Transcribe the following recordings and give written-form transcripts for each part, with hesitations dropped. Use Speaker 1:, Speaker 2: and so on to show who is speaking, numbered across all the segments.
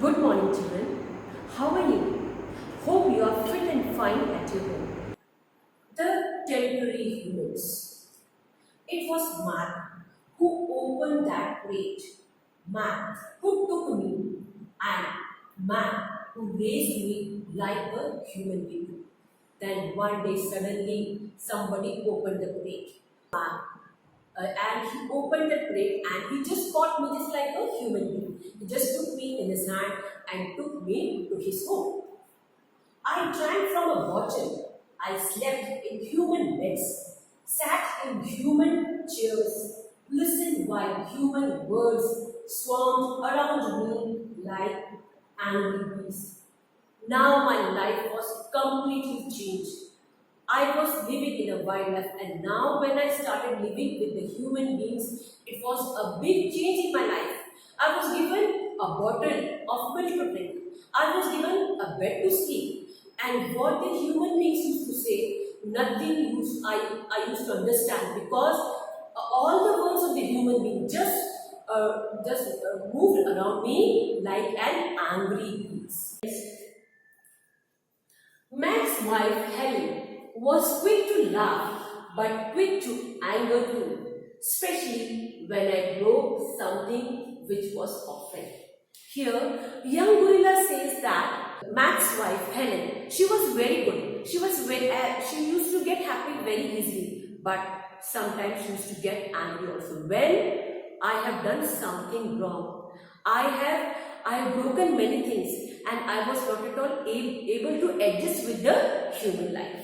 Speaker 1: Good morning, children. How are you? Hope you are fit and fine at your home. The temporary humans. It was man who opened that plate, man who took me, and man who raised me like a human being. Then one day suddenly somebody opened the plate. Man and he opened the plate and he just caught me just like a human being. He just took me in his hand and took me to his home. I drank from a bottle. I slept in human beds, sat in human chairs, listened while human birds swarmed around me like angry bees. Now my life was completely changed. I was living in a wildlife, and now when I started living with the human beings, it was a big change in my life. I was given a bottle of milk to drink. I was given a bed to sleep. And what the human beings used to say, I used to understand because all the words of the human being just moved around me like an angry breeze. Mac's wife Helen was quick to laugh but quick to anger too, especially when I broke something which was often. Here, young gorilla says that Mac's wife Helen, she was very good. She used to get happy very easily, but sometimes she used to get angry also. When I have done something wrong, I have broken many things, and I was not at all able to adjust with the human life.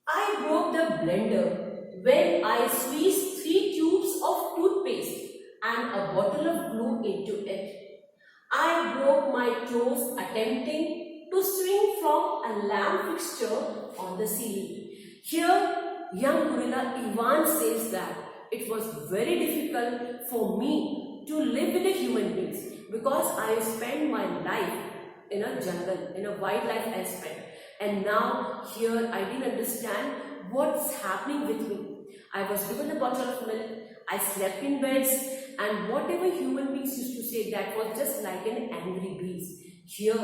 Speaker 1: I broke the blender when I squeezed 3 tubes of toothpaste and a bottle of glue into it. I broke my toes attempting to swing from a lamp fixture on the ceiling. Here, young gorilla Ivan says that it was very difficult for me to live with the human beings because I spent my life in a jungle, in a wildlife aspect. And now here I didn't understand what's happening with me. I was given a bottle of milk, I slept in beds, and whatever human beings used to say, that was just like an angry breeze. Here,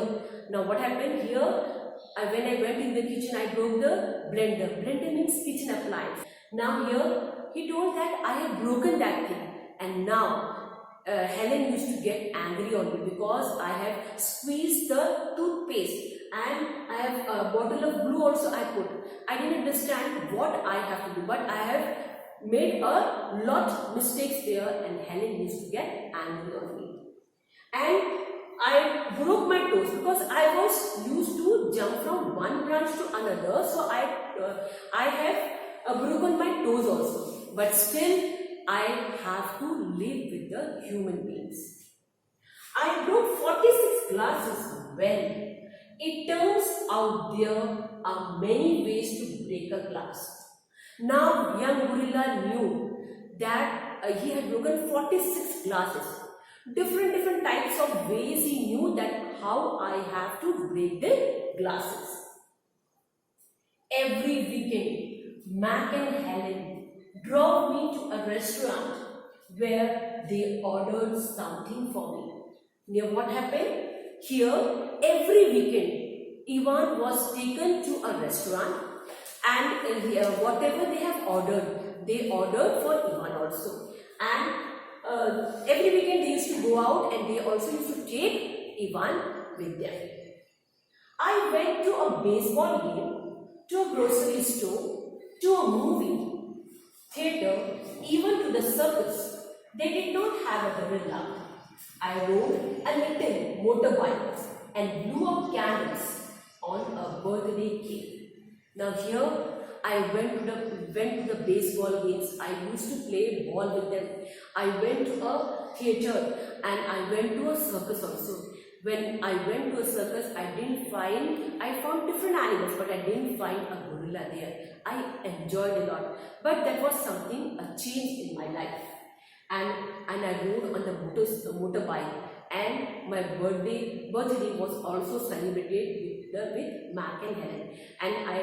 Speaker 1: now what happened here? When I went in the kitchen, I broke the blender. Blender means kitchen appliance. Now here, he told that I have broken that thing, and now Helen used to get angry on me because I have squeezed the toothpaste and I have a bottle of glue also I put. I didn't understand what I have to do, but I have made a lot mistakes there, and Helen used to get angry on me. And I broke my toes because I was used to jump from one branch to another, so I have broken my toes also, but still I have to live with the human beings. I broke 46 glasses. Well, it turns out there are many ways to break a glass. Now young gorilla knew that he had broken 46 glasses. Different types of ways he knew that how I have to break the glasses. Every weekend, Mac and Helen drove me to a restaurant where they ordered something for me. Now what happened? Here, every weekend, Ivan was taken to a restaurant, and whatever they have ordered, they ordered for Ivan also. And every weekend they used to go out, and they also used to take Ivan with them. I went to a baseball game, to a grocery store, to a movie theatre, even to the circus. They did not have a gorilla. I rode a little motorbike and blew up candles on a birthday cake. Now here I went to the baseball games. I used to play ball with them. I went to a theatre and I went to a circus also. When I went to a circus, I found different animals, but I didn't find a gorilla there. I enjoyed a lot, but that was something, a change in my life. And I rode on the motorbike, and my birthday was also celebrated with Mac and Helen, and I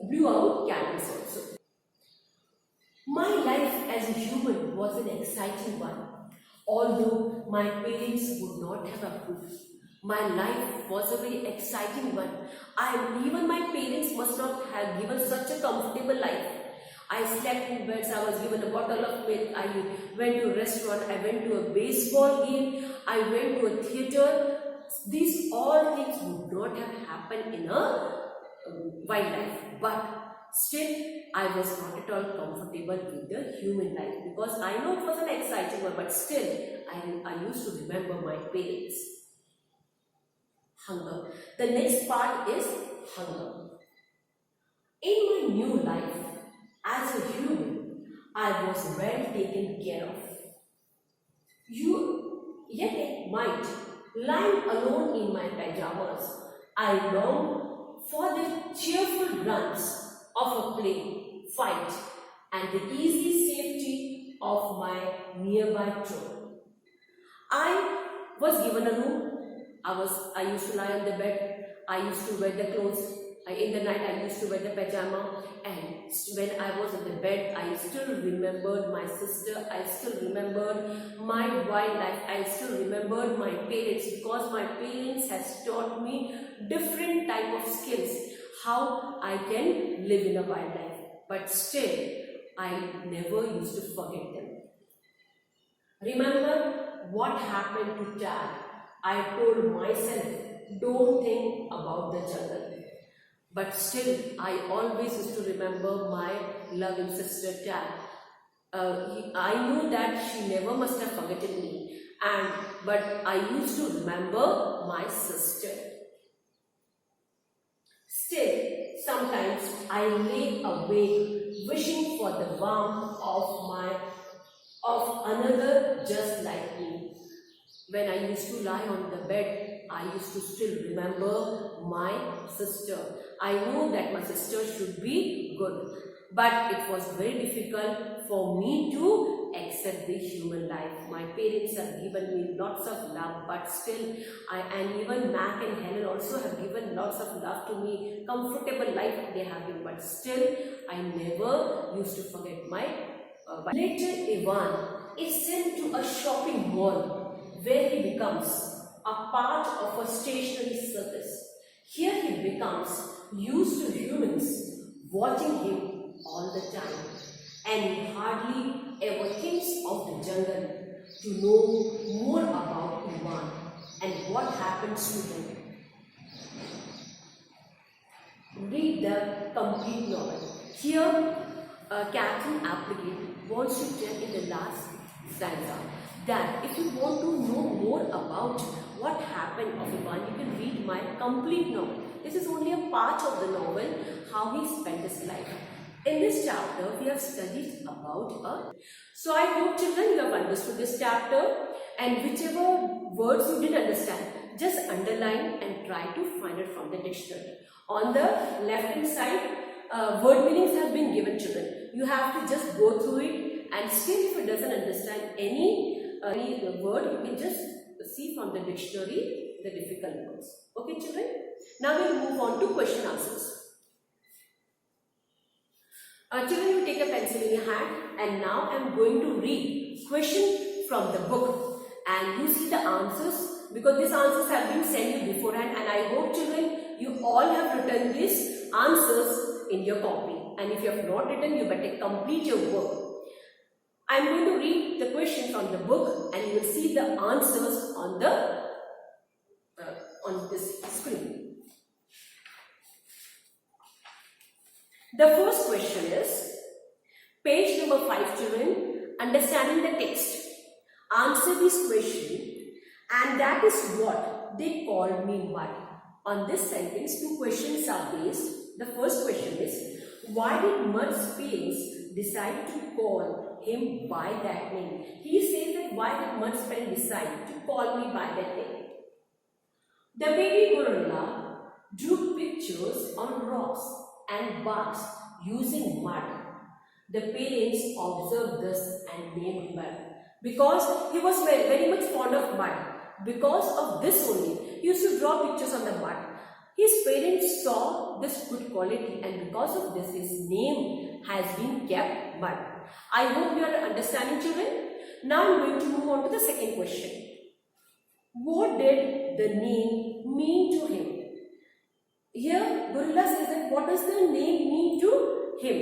Speaker 1: blew out candles also. My life as a human was an exciting one. Although my parents would not have approved, my life was a very exciting one. Even my parents must not have given such a comfortable life. I slept in beds, I was given a bottle of milk, I went to a restaurant, I went to a baseball game, I went to a theatre. These all things would not have happened in a wildlife, but still I was not at all comfortable with the human life, because I know it was an exciting one, but still I used to remember my parents. Hunger. The next part is hunger. In my new life, as a human, I was well taken care of. Yet at night, lying alone in my pajamas, I longed for the cheerful runs of a play, fight, and the easy safety of my nearby throne. I was given a room. I used to lie on the bed. I used to wear the clothes. In the night, I used to wear the pajama. And when I was in the bed, I still remembered my sister. I still remembered my wildlife. I still remembered my parents, because my parents has taught me different type of skills, how I can live in a wildlife. But still, I never used to forget them. Remember what happened to Tad? I told myself, don't think about the jungle. But still, I always used to remember my loving sister Tad. I knew that she never must have forgotten me, but I used to remember my sister. Still, sometimes I lay awake wishing for the warmth of another just like me. When I used to lie on the bed, I used to still remember my sister. I know that my sister should be good, but it was very difficult for me to accept the human life. My parents have given me lots of love, but still, and even Mac and Helen also have given lots of love to me. Comfortable life they have given, but still, I never used to forget my. Later, Ivan is sent to a shopping mall where he becomes a part of a stationary circus. Here he becomes used to humans watching him all the time, and he hardly ever thinks of the jungle to know more about Ivan and what happens to him. Read the complete novel. Here, Catherine Applegate wants to tell in the last stanza that if you want to know more about what happened of Ivan, you can read my complete novel. This is only a part of the novel, how he spent his life. In this chapter, we have studied about So I hope children you have understood this chapter, and whichever words you didn't understand, just underline and try to find it from the dictionary. On the left hand side, word meanings have been given, children. You have to just go through it, and still if you doesn't understand any word, you can just see from the dictionary the difficult words. Okay children? Now we will move on to question answers. Children, you take a pencil in your hand, and now I am going to read question from the book, and you see the answers, because these answers have been sent you beforehand, and I hope children you all have written these answers in your copy, and if you have not written, you better complete your work. I am going to read the question from the book, and you will see the answers on this screen. The first question is page number 5, children. Understanding the text. Answer this question, and that is what they called me mud. On this sentence, 2 questions are based. The first question is, why did Mud's parents decide to call him by that name? He says that why did Mud's parents decide to call me by that name? The baby gorilla drew pictures on rocks and barks using mud. The parents observed this and named Mud because he was very much fond of mud. Because of this only, he used to draw pictures on the mud. His parents saw this good quality, and because of this, his name has been kept Mud. I hope you are understanding, children. Now I'm going to move on to the second question. What did the name mean to him? Here Gorilla says that what does the name mean to him?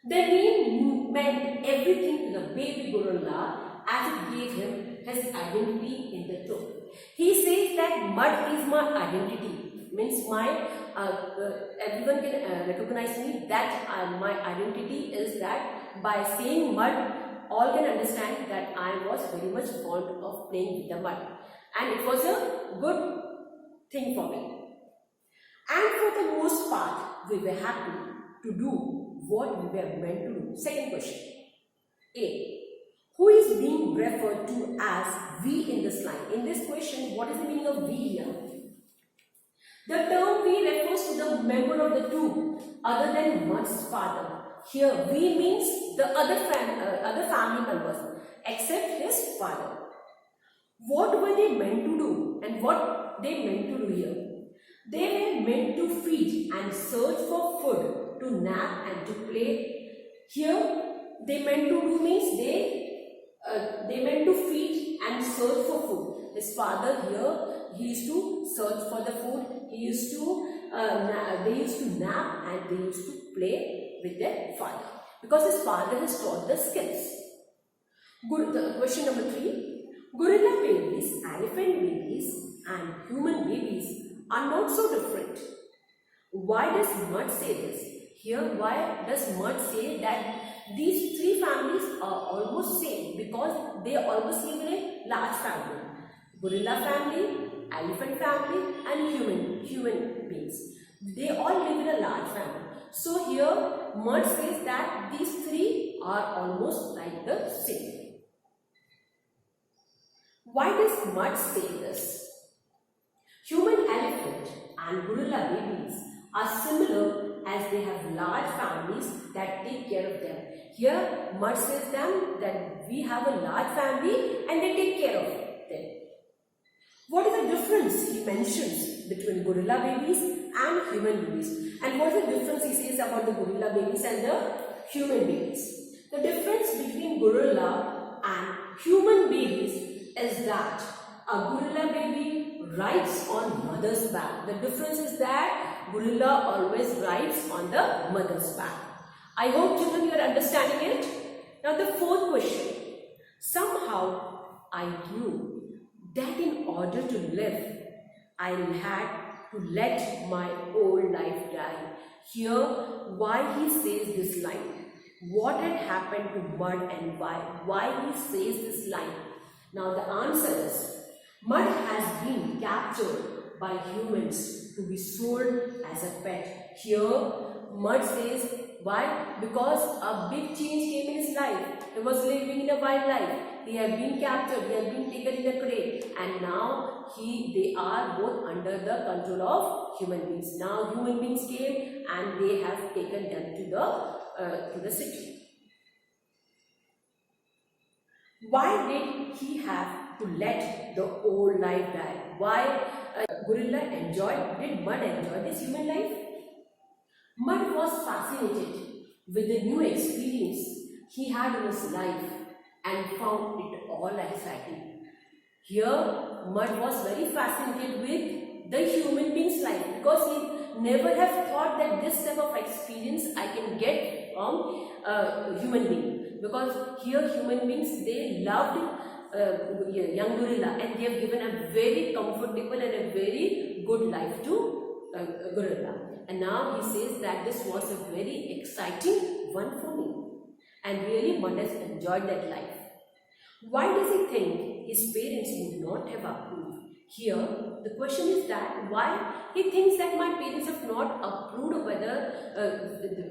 Speaker 1: The name meant everything to the baby gorilla as it gave him his identity in the truth. He says that mud is my identity, means my everyone can recognize me, that my identity is that. By saying mud, all can understand that I was very much fond of playing with the mud, and it was a good thing for me. And for the most part, we were happy to do what we were meant to do. Second question. A. Who is being referred to as we in this line? In this question, what is the meaning of we here? The term we refers to the member of the two other than Mud's father. Here, we means the other family members except his father. What were they meant to do, and what they meant to do here? They were meant to feed and search for food, to nap and to play. Here, they meant to do means they meant to feed and search for food. His father here, he used to search for the food. He used to they used to nap and they used to play with their father because his father has taught the skills. Question number 3. Gorilla babies, elephant babies, and human babies are not so different. Why does Mud say this? Here, why does Mud say that these three families are almost same? Because they almost live in a large family. Gorilla family, elephant family, and human beings. They all live in a large family. So here, Mud says that these three are almost like the same. Why does Mud say this? Human elephant and gorilla babies are similar as they have large families that take care of them. Here, Mud says them that we have a large family and they take care of them. What is the difference he mentions between gorilla babies and human babies? And what is the difference he says about the gorilla babies and the human babies? The difference between gorilla and human babies is that a gorilla baby rides on mother's back. The difference is that gorilla always rides on the mother's back. I hope children you are understanding it. Now the fourth question. Somehow I knew that in order to live, I had to let my old life die. Here, why he says this line? What had happened to Mud and why? Why he says this line? Now the answer is, Mud has been captured by humans to be sold as a pet. Here, Mud says, why? Because a big change came in his life. He was living in a wild life. He had been captured, he had been taken in a crate, and now they are both under the control of human beings. Now human beings came and they have taken them to the city. Why did he have to let the old life die? Why gorilla did Mud enjoy this human life? Mud was fascinated with the new experience he had in his life and found it all exciting. Here, Mud was very fascinated with the human being's life because he never have thought that this type of experience I can get from a human being. Because here human beings, they loved young gorilla and they have given a very comfortable and a very good life to gorilla. And now he says that this was a very exciting one for me. And really Mud has enjoyed that life. Why does he think his parents would not have approved? Here, the question is that why he thinks that my parents have not approved whether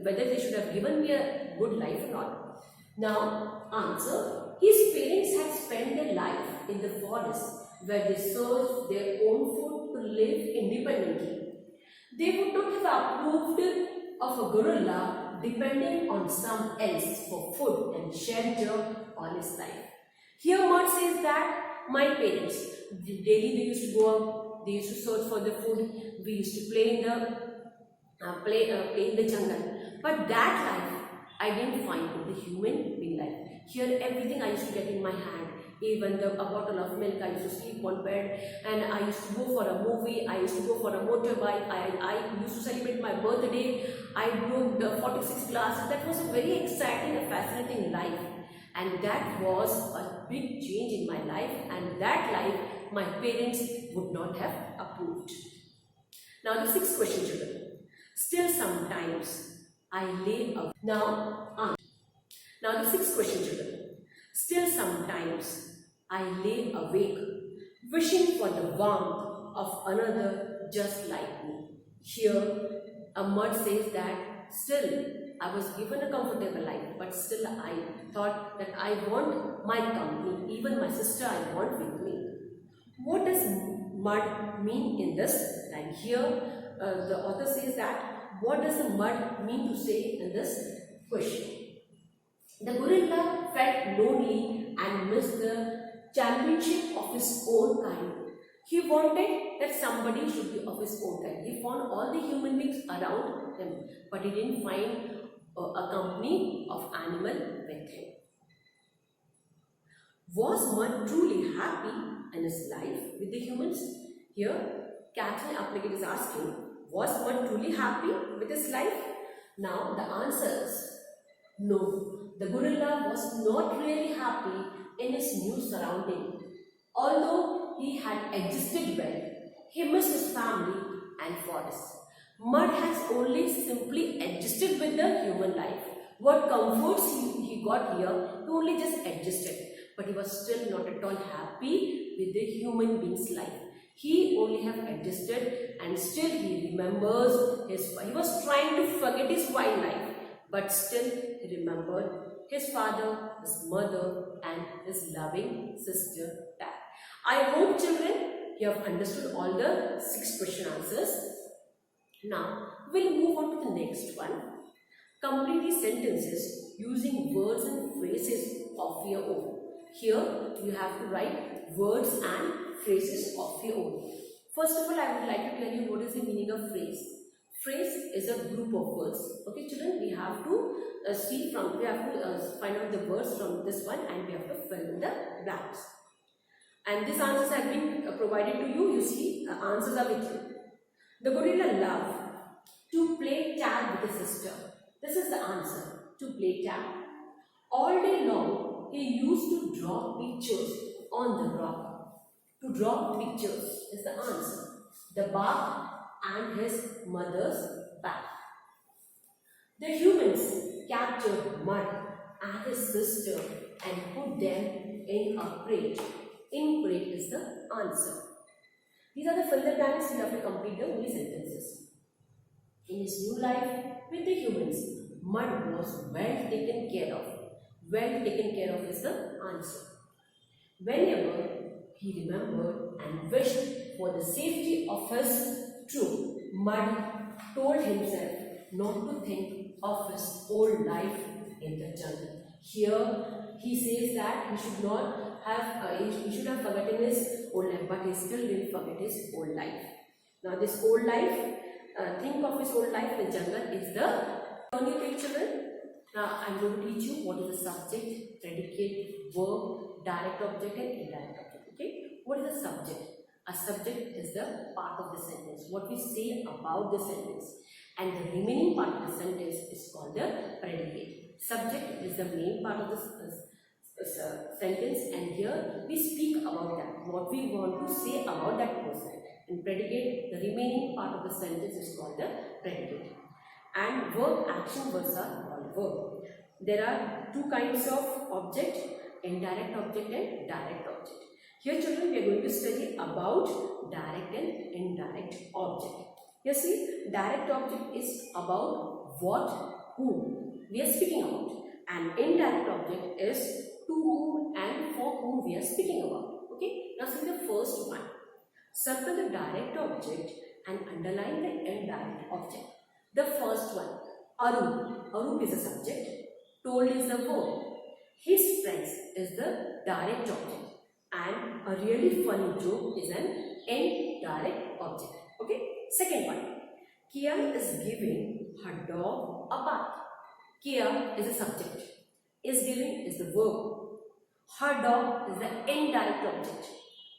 Speaker 1: they should have given me a good life or not. Now, answer, his parents had spent their life in the forest where they searched their own food to live independently. They would not have approved of a gorilla depending on some else for food and shelter all his life. Here Mud says that my parents, daily they used to go out, they used to search for the food, we used to play in the jungle. But that life I didn't find in the human being life. Here everything I used to get in my hand. Even a bottle of milk, I used to sleep on bed, and I used to go for a movie, I used to go for a motorbike, I used to celebrate my birthday, I broke the 46 glass. That was a very exciting and fascinating life, and that was a big change in my life, and that life my parents would not have approved. Now the sixth question, children. Still sometimes I lay awake. Now the sixth question, children. Still sometimes I lay awake, wishing for the warmth of another just like me. Here, a mud says that still I was given a comfortable life, but still I thought that I want my company, even my sister I want with me. What does mud mean in this line? Here, the author says that what does the mud mean to say in this question? The gorilla felt lonely and missed the championship of his own kind. He wanted that somebody should be of his own kind. He found all the human beings around him, but he didn't find a company of animal with him. Was Mud truly happy in his life with the humans? Here, Catherine Applegate is asking, was Mud truly happy with his life? Now, the answer is no. The gorilla was not really happy in his new surrounding. Although he had adjusted well, he missed his family and forest. Mud has only simply adjusted with the human life. What comforts he got here, he only just adjusted. But he was still not at all happy with the human being's life. He only have adjusted, and still he remembers he was trying to forget his wild life, but still he remembered his father, his mother, and his loving sister Dad. I hope, children, you have understood all the 6 question answers. Now, we'll move on to the next one. Complete these sentences using words and phrases of your own. Here, you have to write words and phrases of your own. First of all, I would like to tell you what is the meaning of phrase. Phrase is a group of words. Okay, children, we have to find out the words from this one, and we have to fill in the blanks. And these answers have been provided to you. You see, answers are with you. The gorilla loved to play tag with his sister. This is the answer, to play tag. All day long, he used to draw pictures on the rock. To draw pictures is the answer. The bark and his mother's back. The humans captured Mud and his sister and put them in a crate. In crate is the answer. These are the fill the blanks. You have to complete the only sentences. In his new life with the humans, Mud was well taken care of. Well taken care of is the answer. Whenever he remembered and wished for the safety of his troop, Mud told himself not to think of his old life in the jungle. Here he says that he should not have he should have forgotten his old life, but he still didn't forget his old life. Now this old life, think of his old life in the jungle is the only page, children. Now I am going to teach you what is the subject, predicate, verb, direct object and indirect object. Okay, what is the subject? A subject is the part of the sentence, what we say about the sentence, and the remaining part of the sentence is called the predicate. Subject is the main part of the sentence, and here we speak about that, what we want to say about that person. And predicate, the remaining part of the sentence is called the predicate. And verb, action verbs are called verb. There are 2 kinds of object, indirect object and direct object. Here, children, we are going to study about direct and indirect object. You see, direct object is about what, whom we are speaking about, and indirect object is to whom and for whom we are speaking about. Okay, now see the first one. Circle the direct object and underline the indirect object. The first one, Arup. Arup is the subject, told is the verb, his friends is the direct object, and a really funny joke is an indirect object. Okay, second one, Kia is giving her dog a bath. Kia is the subject. Is given is the verb. Her dog is the indirect object.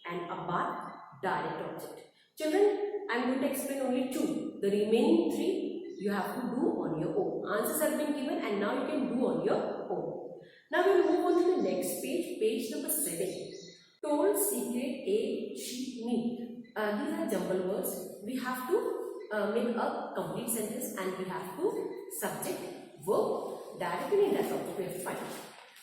Speaker 1: And a bath, direct object. Children, I am going to explain only two. The remaining three you have to do on your own. Answers have been given and now you can do on your own. Now we will move on to the next page, page number 7. Told, secret, a, she, me. These are jumble words. We have to make a complete sentence and we have to subject, verb, direct and indirect object we have to find.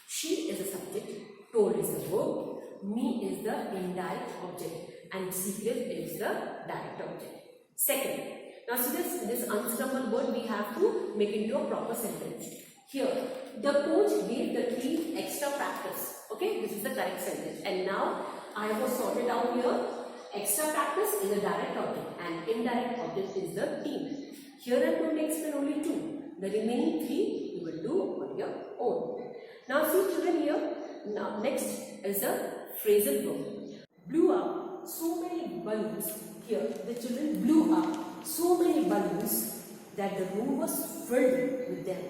Speaker 1: She is the subject, told is the verb, me is the indirect object and secret is the direct object. Second, now see this unstumbled word we have to make into a proper sentence. Here, the coach gave the team extra practice. Okay, this is the correct sentence. And now I have sorted out here. Extra practice is a direct object and indirect object is the team. Here I am going to explain only two. The remaining three you will do on your own. Now see children here. Now next is the phrasal verb. Blew up so many balloons. Here the children blew up so many balloons that the room was filled with them.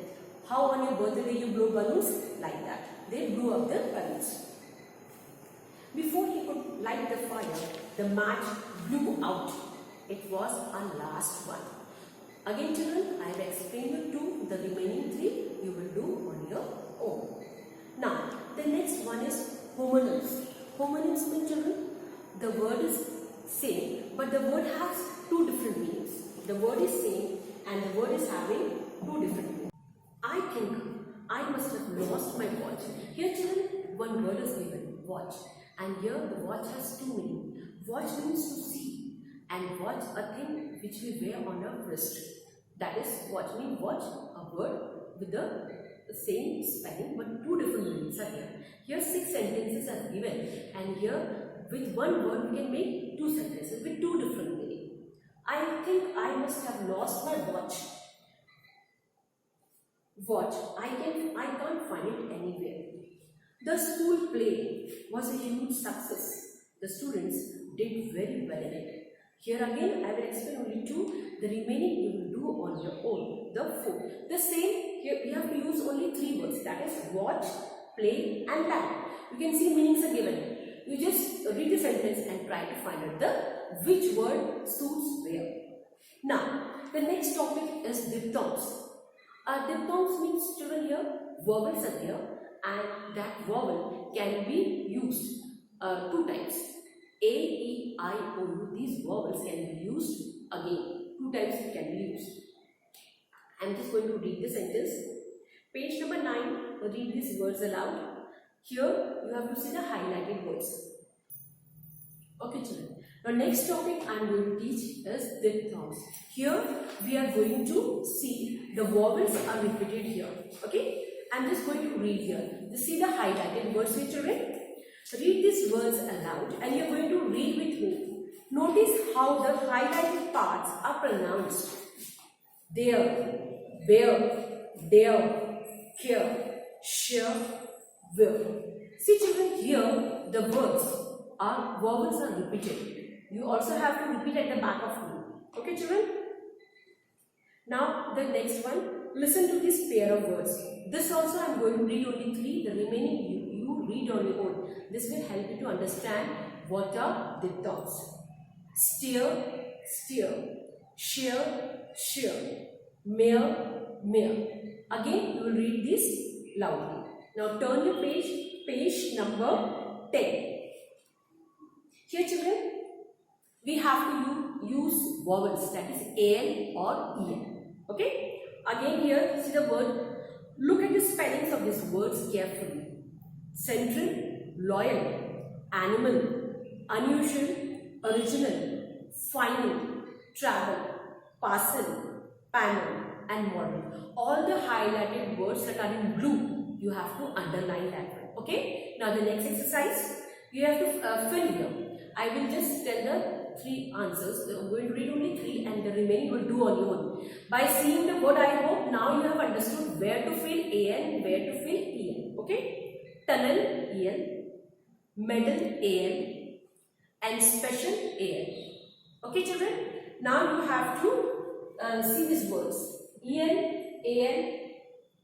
Speaker 1: How on your birthday you blow balloons? Like that. They blew up the balloons. Before he could light the fire, the match blew out. It was our last one. Again children, I have explained you two. The remaining three you will do on your own. Now, the next one is homonyms. Homonyms mean children, the word is same, but the word has two different meanings. The word is same and the word is having two different meanings. I think I must have lost my watch. Here children, one word is given, watch. And here the watch has two meanings. Watch means to see and watch a thing which we wear on our wrist. That is watch means watch, a word with the same spelling but two different meanings are here. Here 6 sentences are given and here with one word we can make 2 sentences with two different meanings. I think I must have lost my watch. Watch, I can't find it anywhere. The school play was a huge success. The students did very well in it. Here again, I will explain only two. The remaining you will do on your own. The 4. The same, here we have to use only 3 words. That is watch, play and land. You can see meanings are given. You just read the sentence and try to find out which word suits where. Now, the next topic is diphthongs. Diphthongs means children here, vowels are here. And that vowel can be used 2 times. A, E, I, O, U. These vowels can be used again. 2 times it can be used. I am just going to read the sentence. Page number 9. Read these words aloud. Here you have to see the highlighted words. Okay children. Now next topic I am going to teach is diphthongs. Here we are going to see the vowels are repeated here. Okay. I am just going to read here. You see the highlighted words here children. Read these words aloud and you are going to read with me. Notice how the highlighted parts are pronounced. There, where, there, here, share, will. See children, here the vowels are repeated. You also have to repeat at the back of you. Okay children? Now the next one. Listen to this pair of words. This also I am going to read only 3. The remaining you read on your own. This will help you to understand what are diphthongs. Steer, steer. Shear, shear. Mare, mare. Again you will read this loudly. Now turn your page number 10. Here children, we have to use vowels, that is AN or EN. Okay? Again here, see the word. Look at the spellings of these words carefully. Central, loyal, animal, unusual, original, final, travel, parcel, panel and model. All the highlighted words that are in blue, you have to underline that one. Okay? Now the next exercise, you have to fill here. I will just tell the 3 answers. I am going to read only 3 and the remaining will do on your own. By seeing the word I hope now you have understood where to fill AN, where to fill EN. Okay? Tunnel EN, medal AN and special AN. Okay children? Now you have to see these words. EN, AN,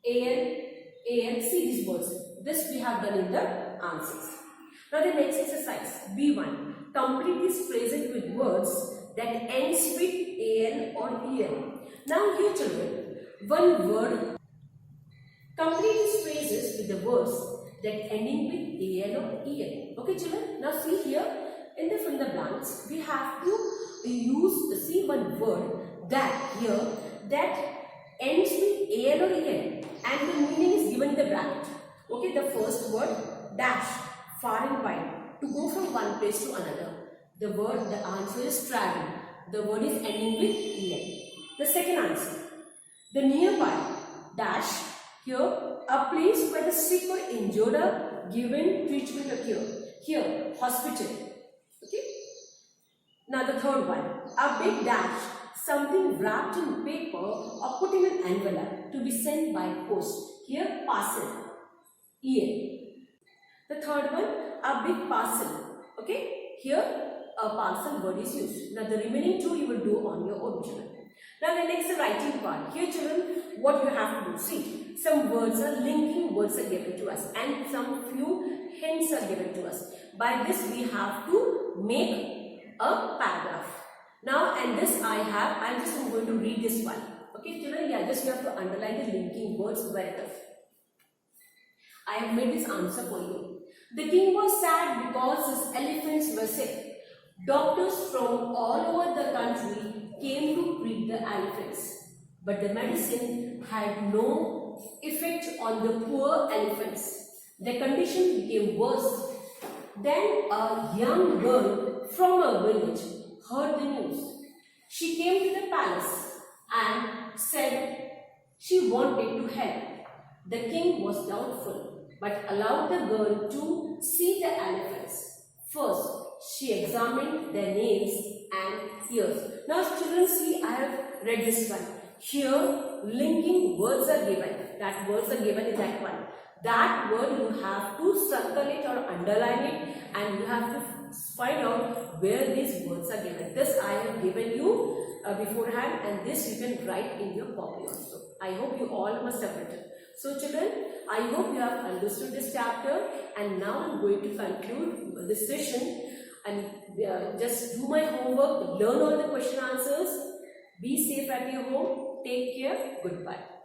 Speaker 1: an, see these words. This we have done in the answers. Now the next exercise, B1. Complete these phrases with words that ends with an or en. Now here children, one word. Complete these phrases with the words that ending with an or en. Okay children, now see here in the fill the blanks, we have to use, see one word that here that ends with an or en and the meaning is given in the bracket. Okay, the first word dash, far and wide, to go from one place to another. The word, the answer is travel. The word is ending with en. The second answer, the nearby dash, here a place where the sick or injured are given treatment occur. Here hospital. Okay. Now the third one, a big dash, something wrapped in paper or put in an envelope to be sent by post. Here parcel, en. The third one, a big parcel. Okay, here a parcel word is used. Now the remaining two you will do on your own children. Now the next writing part. Here children, what you have to do, see, some words are linking words are given to us and some few hints are given to us. By this we have to make a paragraph. Now and this I'm just going to read this one. Okay children, yeah, just you have to underline the linking words very well. I have made this answer for you. The king was sad because his elephants were sick. Doctors from all over the country came to treat the elephants, but the medicine had no effect on the poor elephants. The condition became worse. Then a young girl from a village heard the news. She came to the palace and said she wanted to help. The king was doubtful, but allowed the girl to see the elephants. First, she examined their nails and ears. Now children, see, I have read this one. Here linking words are given. That words are given in that one. That word you have to circle it or underline it and you have to find out where these words are given. This I have given you beforehand and this you can write in your copy also. I hope you all must have written. So children, I hope you have understood this chapter and now I am going to conclude this session and just do my homework, learn all the question answers, be safe at your home, take care, goodbye.